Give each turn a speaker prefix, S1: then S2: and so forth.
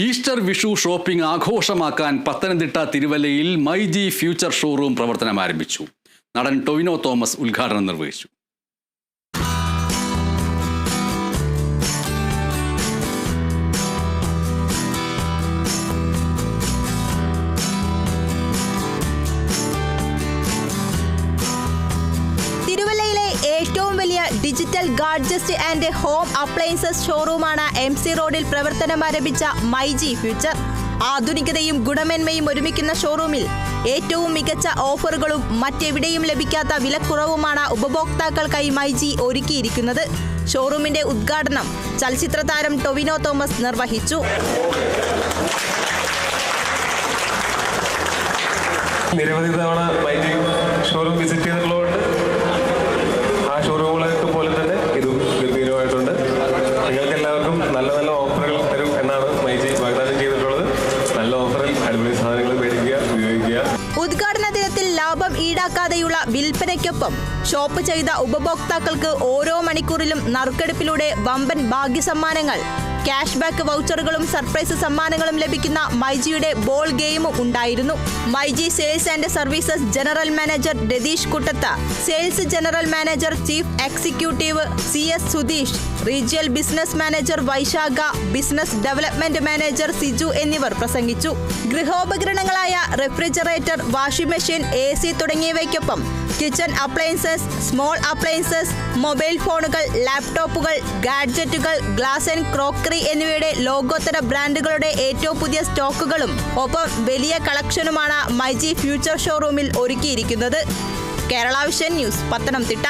S1: Easter Vishu shopping ആഘോഷമാക്കാൻ പത്തനംതിട്ട തിരുവല്ലയിൽ myG future showroom പ്രവർത്തനം ആരംഭിച്ചു. നടൻ ടൊവിനോ തോമസ് ഉദ്ഘാടനം നിർവഹിച്ചു.
S2: തിരുവല്ലയിലെ ഏറ്റവും വലിയ digital gadget and home appliances ഷോറൂമാണ് MC റോഡിൽ പ്രവർത്തനം ആരംഭിച്ച മൈജി ഫ്യൂച്ചർ. ആധുനികതയും ഗുണമേന്മയും ഒരുമിക്കുന്ന ഷോറൂമിൽ ഏറ്റവും മികച്ച ഓഫറുകളും മറ്റെവിടെയും ലഭിക്കാത്ത വിലക്കുറവുമാണ് ഉപഭോക്താക്കൾക്കായി മൈജി ഒരുക്കിയിരിക്കുന്നത്. ഷോറൂമിന്റെ ഉദ്ഘാടനം ചലച്ചിത്ര താരം ടൊവിനോ തോമസ് നിർവഹിച്ചു.
S3: നിരവധി തവണ മൈജി ഷോറൂം വിസിറ്റ് ചെയ്തിട്ടുള്ളതുകൊണ്ട് ആ ഷോറൂമുകളൊക്കെ പോലെ തന്നെ ഇതും ഗംഭീരമായിട്ടുണ്ട്. നിങ്ങൾക്ക് എല്ലാവർക്കും നല്ല നല്ല ഓഫറുകൾ തരും എന്നാണ് മൈജി വാഗ്ദാനം ചെയ്തിട്ടുള്ളത്. നല്ല ഓഫറിൽ അടിപൊളി സാധനങ്ങൾ മേടിക്കുക, ഉപയോഗിക്കുക.
S2: ഉദ്ഘാടന ദിനത്തിൽ ലാഭം ഈടാക്കാതെയുള്ള വിൽപ്പനയ്ക്കൊപ്പം ഷോപ്പ് ചെയ്ത ഉപഭോക്താക്കൾക്ക് ഓരോ മണിക്കൂറിലും നറുക്കെടുപ്പിലൂടെ വമ്പൻ ഭാഗ്യസമ്മാനങ്ങൾ, ക്യാഷ് ബാക്ക് വൗച്ചറുകളും സർപ്രൈസ് സമ്മാനങ്ങളും ലഭിക്കുന്ന മൈജിയുടെ ബോൾ ഗെയിമും ഉണ്ടായിരുന്നു. MyG sales and services general manager Ratheesh Kuttath, sales general manager chief executive CS Sudheesh, regional business manager Vaishakh, business development manager Siju എന്നിവർ പ്രസംഗിച്ചു. ഗൃഹോപകരണങ്ങളായ റെഫ്രിജറേറ്റർ, വാഷിംഗ് മെഷീൻ, AC തുടങ്ങിയവയ്ക്കൊപ്പം kitchen appliances, small appliances, mobile ഫോണുകൾ, ലാപ്ടോപ്പുകൾ, ഗാഡ്ജറ്റുകൾ, ഗ്ലാസ് ആൻഡ് ക്രോക്കറി എന്നിവയുടെ ലോകോത്തര ബ്രാൻഡുകളുടെ ഏറ്റവും പുതിയ സ്റ്റോക്കുകളും ഒപ്പം വലിയ കളക്ഷനുമാണ് മൈജി ഫ്യൂച്ചർ ഷോറൂമിൽ ഒരുക്കിയിരിക്കുന്നത്. Kerala vision news, Pathanamthitta.